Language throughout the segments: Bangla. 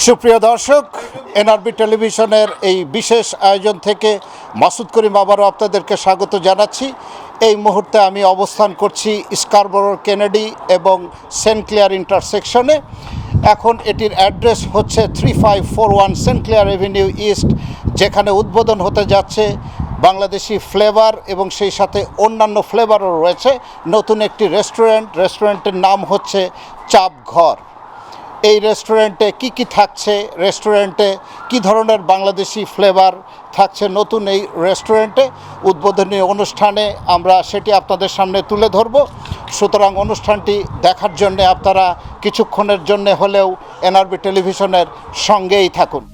সুপ্রিয় দর্শক, এনআরবি টেলিভিশনের এই বিশেষ আয়োজন থেকে মাসুদ করিম আবারও আপনাদেরকে স্বাগত জানাচ্ছি। এই মুহূর্তে আমি অবস্থান করছি স্কারবোরো কেনেডি এবং সেন্ট ক্লেয়ার ইন্টারসেকশনে। এখন এটির অ্যাড্রেস হচ্ছে 3541 সেন্ট ক্লেয়ার এভিনিউ ইস্ট, যেখানে উদ্বোধন হতে যাচ্ছে বাংলাদেশি ফ্লেভার এবং সেই সাথে অন্যান্য ফ্লেভারও রয়েছে নতুন একটি রেস্টুরেন্টের নাম হচ্ছে চাপ ঘর। এই রেস্টুরেন্টে কি থাকছে, রেস্টুরেন্টে কি ধরনের বাংলাদেশি ফ্লেভার থাকছে নতুন এই রেস্টুরেন্টে, উদ্বোধনী অনুষ্ঠানে আমরা সেটি আপনাদের সামনে তুলে ধরব। সুতরাং অনুষ্ঠানটি দেখার জন্যে আপনারা কিছুক্ষণের জন্য হলেও এনআরবি টেলিভিশনের সঙ্গেই থাকুন।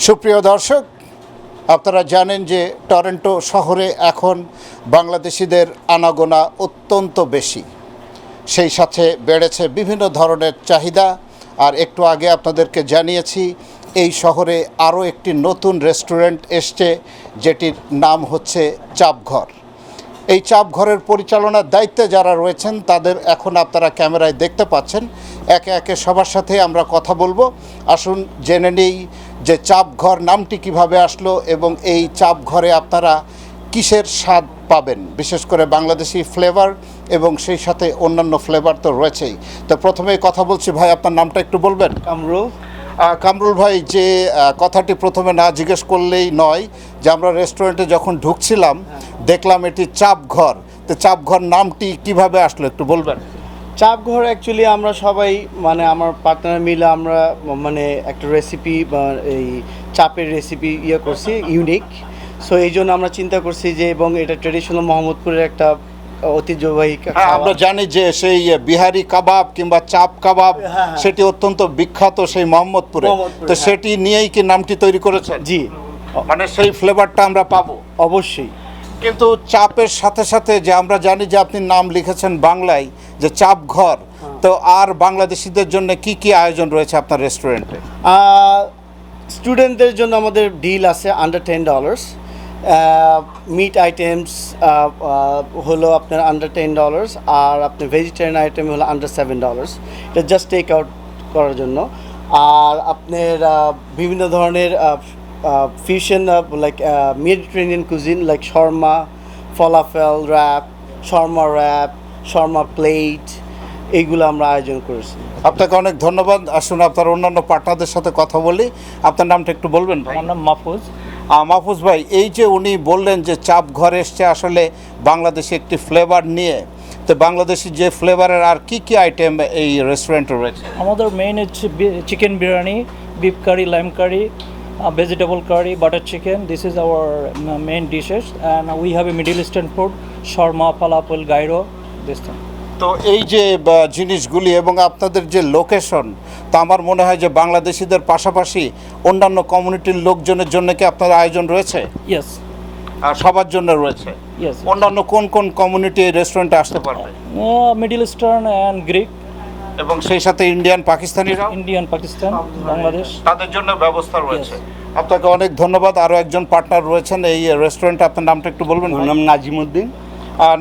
সুপ্রিয় দর্শক, আপনারা জানেন যে টরন্টো শহরে এখন বাংলাদেশিদের আনাগোনা অত্যন্ত বেশি, সেই সাথে বেড়েছে বিভিন্ন ধরনের চাহিদা। আর একটু আগে আপনাদেরকে জানিয়েছি এই শহরে আরও একটি নতুন রেস্টুরেন্ট এসছে, যেটির নাম হচ্ছে চাপঘর। এই চাপঘরের পরিচালনার দায়িত্বে যারা রয়েছেন তাদের এখন আপনারা ক্যামেরায় দেখতে পাচ্ছেন। একে একে সবার সাথে আমরা কথা বলবো। আসুন জেনে নেই যে চাপঘর নামটি কিভাবে আসলো এবং এই চাপঘরে আপনারা কিসের স্বাদ পাবেন, বিশেষ করে বাংলাদেশি ফ্লেভার এবং সেই সাথে অন্যান্য ফ্লেভার তো রয়েছেই। তো প্রথমেই কথা বলছি, ভাই আপনার নামটা একটু বলবেন? কামরুল ভাই, যে কথাটি প্রথমে না জিজ্ঞেস করলেই নয় যে আমরা রেস্টুরেন্টে যখন ঢুকছিলাম দেখলাম এটি চাপঘর। তো চাপঘর নামটি কিভাবে আসলো একটু বলবেন? চাপঘর অ্যাকচুয়ালি আমরা সবাই আমার পার্টনার মিলে আমরা একটা রেসিপি বা এই চাপের রেসিপি করছি ইউনিক। সো এই জন্য আমরা চিন্তা করছি যে, এবং এটা ট্রেডিশনাল মোহাম্মদপুরের একটা ঐতিহ্যবাহী। আমরা জানি যে সেই বিহারি কাবাব কিংবা চাপ কাবাব সেটি অত্যন্ত বিখ্যাত সেই মোহাম্মদপুরে। তো সেটি নিয়েই কি নামটি তৈরি করেছেন? জি, মানে সেই ফ্লেভারটা আমরা পাবো অবশ্যই। কিন্তু চাপের সাথে সাথে যে আমরা জানি যে আপনি নাম লিখেছেন বাংলায় যে চাপঘর, তো আর বাংলাদেশিদের জন্য কি আয়োজন রয়েছে আপনার রেস্টুরেন্টে? স্টুডেন্টদের জন্য আমাদের ডিল আছে আন্ডার $10। মিট আইটেমস হলো আপনার আন্ডার $10, আর আপনার ভেজিটেরিয়ান আইটেম হলো আন্ডার $7। এটা জাস্ট টেক আউট করার জন্য। আর আপনার বিভিন্ন ধরনের fusion like Mediterranean cuisine like shawarma, falafel wrap, shawarma plate, এইগুলো আমরা আয়োজন করেছি। আপনাকে অনেক ধন্যবাদ। আসুন আপনার অন্যান্য পার্টনারদের সাথে কথা বলি। আপনার নামটা একটু বলবেন? আমার নাম মাহফুজ। মাহফুজ ভাই, এই যে উনি বললেন যে চাপ ঘর এসছে আসলে বাংলাদেশি একটি ফ্লেভার নিয়ে, তো বাংলাদেশি যে ফ্লেভারের আর কি আইটেম এই রেস্টুরেন্টে রয়েছে? আমাদের মেইন হচ্ছে chicken biryani, beef curry, lime curry, vegetable curry, butter chicken. This is our main dishes, and we have a Middle Eastern food, shawarma, falafel, gyro, this thing. তো এই যে জিনিসগুলি এবং আপনাদের যে লোকেশন, তা আমার মনে হয় যে বাংলাদেশিদের পাশাপাশি অন্যান্য কমিউনিটির লোকজনের জন্য কি আপনার আয়োজন রয়েছে? Yes. আর সবার জন্য রয়েছে? Yes. অন্যান্য কোন কমিউনিটি এই রেস্টুরেন্টে আসতে পারবে? Middle Eastern and Greek. এবং সেই সাথে ইন্ডিয়ান, পাকিস্তানিরা? ইন্ডিয়ান, পাকিস্তান, বাংলাদেশ, তাদের জন্য ব্যবস্থা রয়েছে। আপনাকে অনেক ধন্যবাদ। আরও একজন পার্টনার রয়েছেন এই রেস্টুরেন্টে, আপনার নামটা একটু বলবেন? আমার নাম নাজিমউদ্দিন।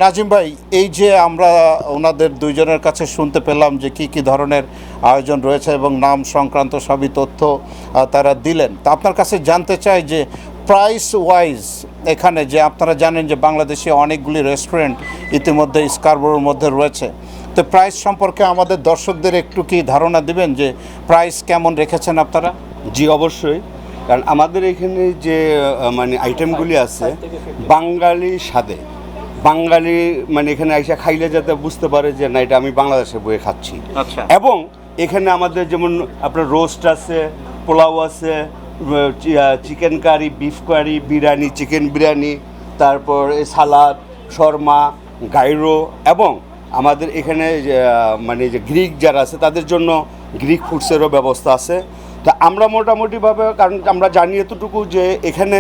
নাজিম ভাই, এই যে আমরা ওনাদের দুইজনের কাছে শুনতে পেলাম যে কি ধরনের আয়োজন রয়েছে এবং নাম সংক্রান্ত সবই তথ্য তারা দিলেন, তা আপনার কাছে জানতে চাই যে প্রাইস ওয়াইজ এখানে যে আপনারা জানেন যে বাংলাদেশে অনেকগুলি রেস্টুরেন্ট ইতিমধ্যে স্কারবোরোর মধ্যে রয়েছে, তো প্রাইস সম্পর্কে আমাদের দর্শকদের একটু কি ধারণা দিবেন যে প্রাইস কেমন রেখেছেন আপনারা? জি অবশ্যই। কারণ আমাদের এখানে যে মানে আইটেমগুলি আছে বাঙালি স্বাদে, বাঙালি মানে এখানে আইসা খাইলে যাতে বুঝতে পারে যে না এটা আমি বাংলাদেশে বয়ে খাচ্ছি। আচ্ছা। এবং এখানে আমাদের যেমন আপনার রোস্ট আছে, পোলাও আছে, chicken curry, beef curry, biryani, chicken biryani, তারপর সালাদ, শর্মা, গাইরো, এবং আমাদের এখানে মানে যে গ্রিক যারা আছে তাদের জন্য গ্রিক ফুডসেরও ব্যবস্থা আছে। তা আমরা মোটামুটিভাবে, কারণ আমরা জানি এতটুকু যে এখানে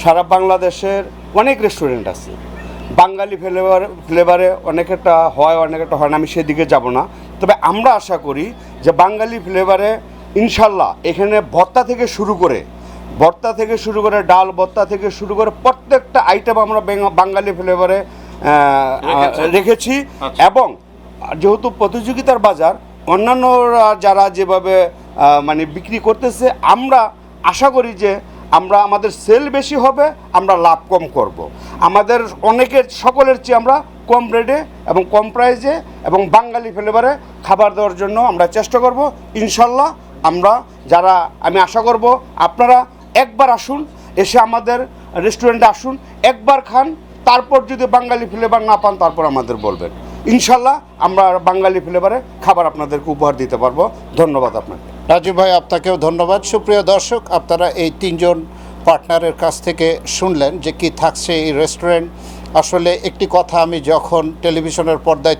সারা বাংলাদেশের অনেক রেস্টুরেন্ট আছে, বাঙালি ফ্লেভারে অনেকটা হয় অনেকটা হয় না, আমি সেদিকে যাব না। তবে আমরা আশা করি যে বাঙালি ফ্লেভারে ইনশাল্লাহ এখানে ভর্তা থেকে শুরু করে ডাল ভর্তা থেকে শুরু করে প্রত্যেকটা আইটেম আমরা বাঙালি ফ্লেভারে রেখেছি। এবং যেহেতু প্রতিযোগিতার বাজার, অন্যান্যরা যারা যেভাবে মানে বিক্রি করতেছে, আমরা আশা করি যে আমাদের সেল বেশি হবে, আমরা লাভ কম করব। আমাদের অনেকের সকলের চেয়ে আমরা কম রেটে এবং কম প্রাইসে এবং বাঙালি ফ্লেভারে খাবার দেওয়ার জন্য আমরা চেষ্টা করব ইনশাল্লাহ। আমি আশা করব আপনারা একবার আসুন, এসে আমাদের রেস্টুরেন্টে আসুন, একবার খান, তারপর যদি বাঙালি ফ্লেভার না পান তারপর আমাদের বলবেন। ইনশাল্লাহ আমরা বাঙালি ফ্লেভারে খাবার আপনাদেরকে উপহার দিতে পারবো। ধন্যবাদ আপনাকে। রাজীব ভাই, আপনাকেও ধন্যবাদ। সুপ্রিয় দর্শক, আপনারা এই তিনজন পার্টনারের কাছ থেকে শুনলেন যে কি থাকছে এই রেস্টুরেন্ট। আসলে একটি কথা আমি যখন টেলিভিশনের পর্দায়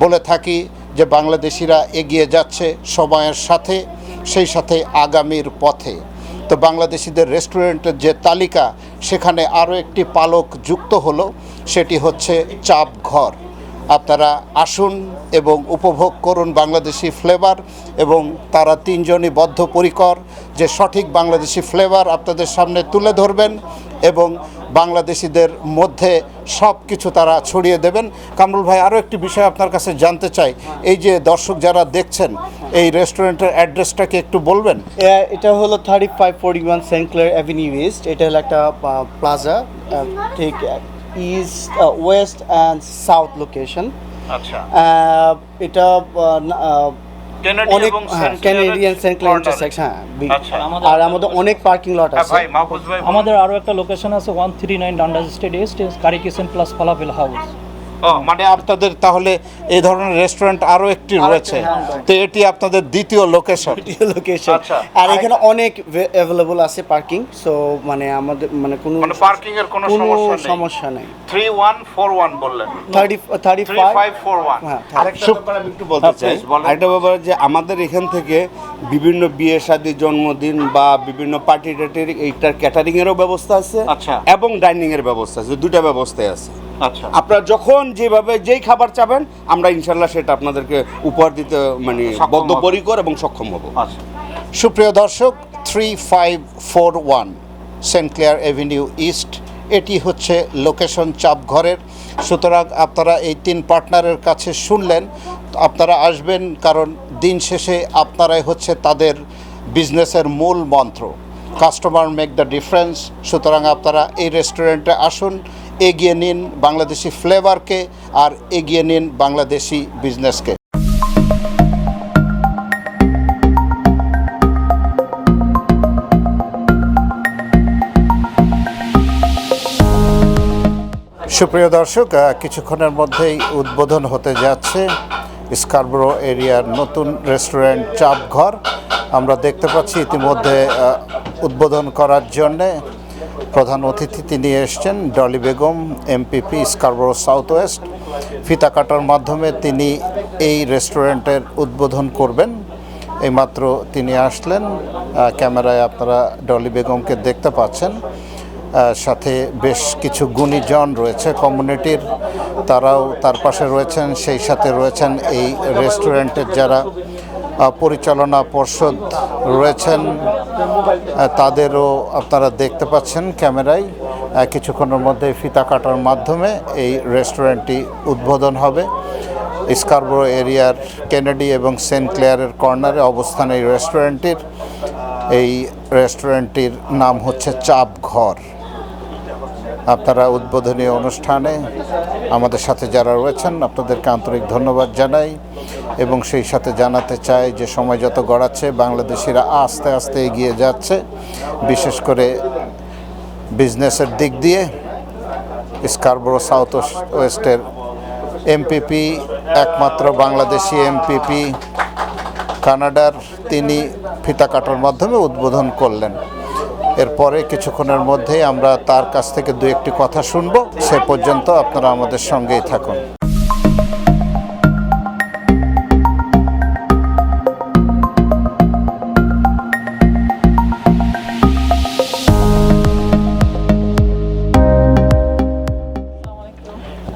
বলে থাকি যে বাংলাদেশিরা এগিয়ে যাচ্ছে সময়ের সাথে, সেই সাথে আগামীর পথে। তো বাংলাদেশিদের রেস্টুরেন্টের যে তালিকা, সেখানে আরও একটি পালক যুক্ত হলো, সেটি হচ্ছে চাপ ঘর। আপনারা আসুন এবং উপভোগ করুন বাংলাদেশি ফ্লেভার, এবং তারা তিনজনই বদ্ধপরিকর যে সঠিক বাংলাদেশি ফ্লেভার আপনাদের সামনে তুলে ধরবেন এবং বাংলাদেশিদের মধ্যে সব কিছু তারা ছড়িয়ে দেবেন। কামরুল ভাই, আরও একটি বিষয় আপনার কাছে জানতে চাই, এই যে দর্শক যারা দেখছেন, এই রেস্টুরেন্টের অ্যাড্রেসটা কি একটু বলবেন? এটা হলো 3541 সেন্ট ক্লেয়ার অ্যাভিনিউ ইস্ট। এটা হলো একটা প্লাজা, ঠিক east, West and south location. আচ্ছা। এটা অনেক ক্যানাডিয়ান সেন্ট ক্লেয়ার ইন্টারসেকশন। আর আমাদের অনেক পার্কিং লট আছে। আমাদের আরও একটা লোকেশন আছে 139 ডান্ডাস স্ট্রিট ইস্ট, কারি কিচেন প্লাস ফালাফেল হাউস। মানে আপনাদের তাহলে এই ধরনের রেস্টুরেন্ট আরও একটি রয়েছে, তো এটি আপনাদের দ্বিতীয় লোকেশন। আচ্ছা। আর এখানে অনেক অ্যাভেলেবল আছে পার্কিং, সো মানে আমাদের মানে কোনো পার্কিং এর কোনো সমস্যা নেই। 3141 বললেন, 3541। হ্যাঁ, আরেকটা ব্যাপার আমি একটু বলতে চাই। আরেকটা ব্যাপার যে আমাদের এখান থেকে বিভিন্ন বিয়ে শাদী, জন্মদিন বা বিভিন্ন পার্টি টাটির এইটার ক্যাটারিং এরও ব্যবস্থা আছে। আচ্ছা। এবং ডাইনিং এর ব্যবস্থা আছে, দুটা ব্যবস্থাই আছে। আচ্ছা। আপনারা যখন যেই খাবার চাবেন আমরা ইনশাল্লাহ সেটা আপনাদেরকে উপহার দিতে মানে বদ্ধপরিকর এবং সক্ষম হব। আচ্ছা। সুপ্রিয় দর্শক, 3541 সেন্ট ক্লেয়ার অ্যাভিনিউ ইস্ট, এটি হচ্ছে লোকেশন চাপঘরের। সুতরাং আপনারা এই তিন পার্টনারের কাছে শুনলেন, আপনারা আসবেন, কারণ দিন শেষে আপনারাই হচ্ছে তাদের বিজনেসের মূল মন্ত্র। Customer make the difference. সুতরাং আপনারা এই রেস্টুরেন্টে আসুন, এগিয়ে নিন বাংলাদেশি ফ্লেভারকে আর এগিয়ে নিন বাংলাদেশি বিজনেসকে। সুপ্রিয় দর্শক, কিছুক্ষণের মধ্যেই উদ্বোধন হতে যাচ্ছে স্কারবোরো এরিয়ার নতুন রেস্টুরেন্ট চাপঘর। আমরা দেখতে পাচ্ছি ইতিমধ্যে উদ্বোধন করার জন্যে প্রধান অতিথি তিনি এসছেন, Dolly Begum, MPP Scarborough South West. ফিতা কাটার মাধ্যমে তিনি এই রেস্টুরেন্টের উদ্বোধন করবেন। এইমাত্র তিনি আসলেন। ক্যামেরায় আপনারা ডলি বেগমকে দেখতে পাচ্ছেন, সাথে বেশ কিছু গুণীজন রয়েছে কমিউনিটির, তারাও তার পাশে রয়েছেন। সেই সাথে রয়েছেন এই রেস্টুরেন্টের যারা পরিচালনা পর্ষদ রয়েছেন, তাদেরও আপনারা দেখতে পাচ্ছেন ক্যামেরায়। কিছুক্ষণের মধ্যে ফিতা কাটার মাধ্যমে এই রেস্টুরেন্টটি উদ্বোধন হবে। স্কারবোরো এরিয়ার কেনেডি এবং সেন্ট ক্লেয়ারের কর্নারে অবস্থান এই রেস্টুরেন্টটির নাম হচ্ছে চাপ ঘর। আপনারা উদ্বোধনী অনুষ্ঠানে আমাদের সাথে যারা রয়েছেন আপনাদেরকে আন্তরিক ধন্যবাদ জানাই এবং সেই সাথে জানাতে চাই যে সময় যত গড়াচ্ছে বাংলাদেশিরা আস্তে আস্তে এগিয়ে যাচ্ছে, বিশেষ করে বিজনেসের দিক দিয়ে। স্কারবোরো সাউথ ওয়েস্টের এমপিপি, একমাত্র বাংলাদেশি এমপিপি কানাডার, তিনি ফিতা কাটার মাধ্যমে উদ্বোধন করলেন। এরপরে কিছুক্ষণের মধ্যেই আমরা তার কাছ থেকে দু একটি কথা শুনবো। সে পর্যন্ত আপনারা আমাদের সঙ্গেই থাকুন।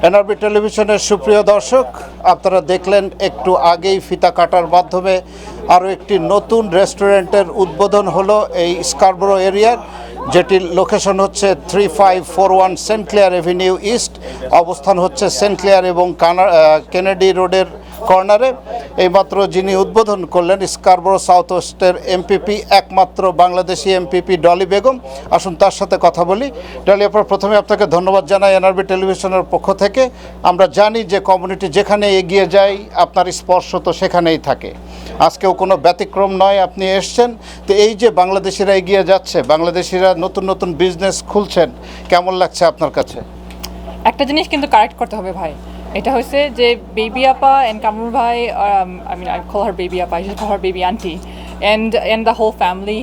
এনআরবি টেলিভিশনের সুপ্রিয় দর্শক, আপনারা দেখলেন একটু আগেই ফিতা কাটার মাধ্যমে আরও একটি নতুন রেস্টুরেন্টের উদ্বোধন হলো এই স্কারবোরো এরিয়ার, যেটির লোকেশন হচ্ছে 3541 সেন্ট ক্লেয়ার এভিনিউ ইস্ট। অবস্থান হচ্ছে সেন্ট ক্লেয়ার এবং কেনেডি রোডের কর্নারে। এইমাত্র যিনি উদ্বোধন করলেন স্কারবোরো সাউথ ওয়েস্টের এমপিপি, একমাত্র বাংলাদেশি এমপিপি ডলি বেগম। আসুন তার সাথে কথা বলি। ডলি আপা, প্রথমে আপনাকে ধন্যবাদ জানাই এনআরবি টেলিভিশনের পক্ষ থেকে। আমরা জানি যে কমিউনিটি যেখানে এগিয়ে যায় আপনার স্পর্শ তো সেখানেই থাকে, আজকেও কোনো ব্যতিক্রম নয়। আপনি এসছেন, তো এই যে বাংলাদেশিরা এগিয়ে যাচ্ছে, বাংলাদেশিরা নতুন নতুন বিজনেস খুলছেন, কেমন লাগছে আপনার কাছে? একটা জিনিস কিন্তু কারেক্ট করতে হবে ভাই, এটা হচ্ছে যে বেবি আপা অ্যান্ড কামরুল ভাই, I call her baby আপা, I just call her baby auntie, and the whole family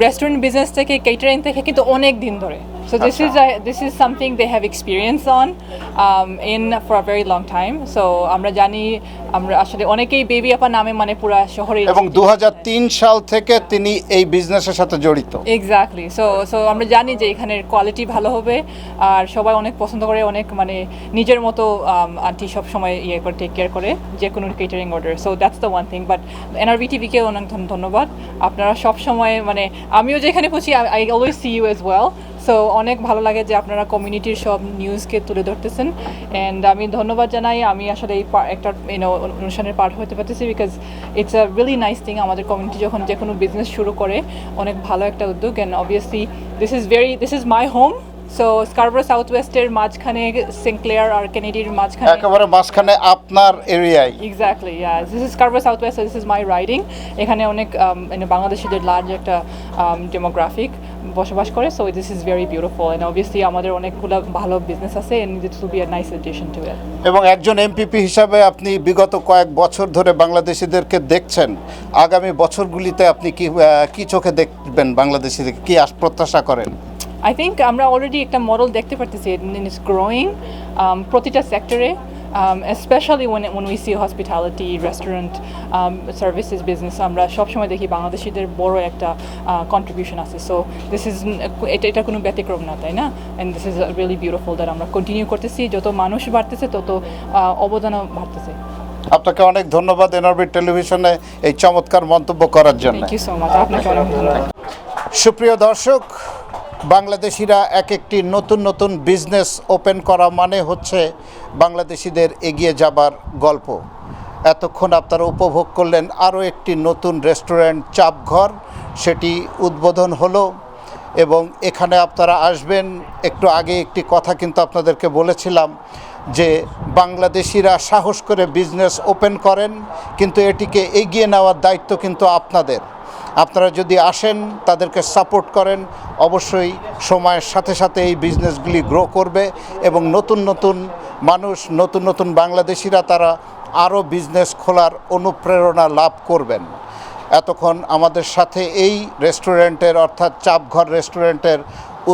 restaurant business থেকে, কেটারিং থেকে কিন্তু অনেক দিন ধরে। So this is something they have experience on in for a very long time. So আমরা জানি, আমরা আসলে অনেকেই বেবি আপা নামে মানে পুরা শহরে, এবং 2003 সাল থেকে তিনি এই বিজনেসের সাথে জড়িত। এক্স্যাক্টলি। সো আমরা জানি যে এখানের কোয়ালিটি ভালো হবে আর সবাই অনেক পছন্দ করে, অনেক মানে নিজের মতো আন্টি সব সময় ইয়ে করে, টেক কেয়ার করে যে কোনো catering order. So that's the one thing. But NRB টিভিকে অনেক ধন্যবাদ, আপনারা সব সময় মানে আমিও যেখানে পৌঁছি I always see you as well. So অনেক ভালো লাগে যে আপনারা কমিউনিটির সব নিউজকে তুলে ধরতেছেন, অ্যান্ড আমি ধন্যবাদ জানাই। আমি আসলে এই একটা অনুষ্ঠানের পার্ট হতে পারতেছি, because it's a really nice thing. আমাদের কমিউনিটি যখন যে কোনো বিজনেস শুরু করে, অনেক ভালো একটা উদ্যোগ। And obviously this is my home. So Scarborough South ওয়েস্টের মাঝখানে, সেন্ট ক্লেয়ার আর কেনেডির মাঝখানে, একেবারে মাঝখানে আপনার এরিয়ায়। Exactly, this is Scarborough South West, this is my riding. এখানে অনেক বাংলাদেশিদের লার্জ একটা ডেমোগ্রাফিক বসবাস করে। So this is very beautiful, and obviously আমাদের অনেকগুলো ভালো বিজনেস আছে, and this will be a nice addition to it. এবং একজন এমপিপি হিসাবে আপনি বিগত কয়েক বছর ধরে বাংলাদেশিদেরকে দেখছেন, আগামী বছরগুলিতে আপনি কি চোখে দেখবেন বাংলাদেশিদেরকে, কি প্রত্যাশা করেন? আই থিঙ্ক আমরা অলরেডি একটা মডেল দেখতে পারতেছি, ইটস গ্রোয়িং প্রতিটা সেক্টরে, especially when we see hospitality, restaurant, services business, আমরা সবসময় দেখি বাংলাদেশিদের বড় একটা কন্ট্রিবিউশন আছে। সো দিস ইজ এটা কোনো ব্যতিক্রম না, তাই না? And this is really beautiful that আমরা কন্টিনিউ করতেছি। যত মানুষ বাড়তেছে তত অবদানও বাড়তেছে। আপনাকে অনেক ধন্যবাদ এনআরবি টেলিভিশনে এই চমৎকার মন্তব্য করার জন্য। থ্যাংক ইউ সো মাচ, আপনাকে অনেক ধন্যবাদ। সুপ্রিয় দর্শক, বাংলাদেশিরা এক একটি নতুন নতুন বিজনেস ওপেন করা মানে হচ্ছে বাংলাদেশিদের এগিয়ে যাবার গল্প। এতক্ষণ আপনারা উপভোগ করলেন আরও একটি নতুন রেস্টুরেন্ট, চাপঘর, সেটি উদ্বোধন হলো এবং এখানে আপনারা আসবেন। একটু আগে একটি কথা কিন্তু আপনাদেরকে বলেছিলাম যে বাংলাদেশিরা সাহস করে বিজনেস ওপেন করেন, কিন্তু এটিকে এগিয়ে নেওয়ার দায়িত্ব কিন্তু আপনাদের। আপনারা যদি আসেন, তাদেরকে সাপোর্ট করেন, অবশ্যই সময়ের সাথে সাথে এই বিজনেসগুলি গ্রো করবে এবং নতুন নতুন মানুষ, নতুন নতুন বাংলাদেশিরা তারা আরও বিজনেস খোলার অনুপ্রেরণা লাভ করবেন। এতক্ষণ আমাদের সাথে এই রেস্টুরেন্টের অর্থাৎ চাপঘর রেস্টুরেন্টের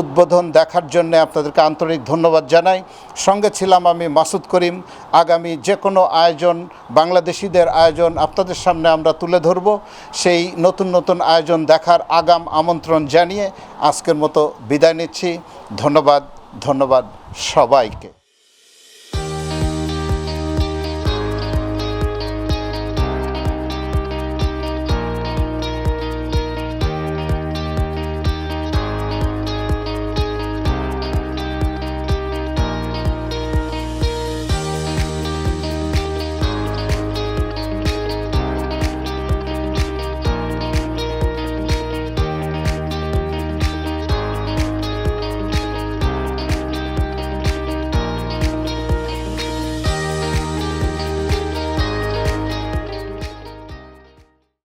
উদ্বোধন দেখার জন্য আপনাদেরকে আন্তরিক ধন্যবাদ জানাই। সঙ্গে ছিলাম আমি মাসুদ করিম। আগামী যে কোনো আয়োজন, বাংলাদেশিদের আয়োজন আপনাদের সামনে আমরা তুলে ধরব। সেই নতুন নতুন আয়োজন দেখার আগাম আমন্ত্রণ জানিয়ে আজকের মতো বিদায় নিচ্ছি। ধন্যবাদ সবাইকে।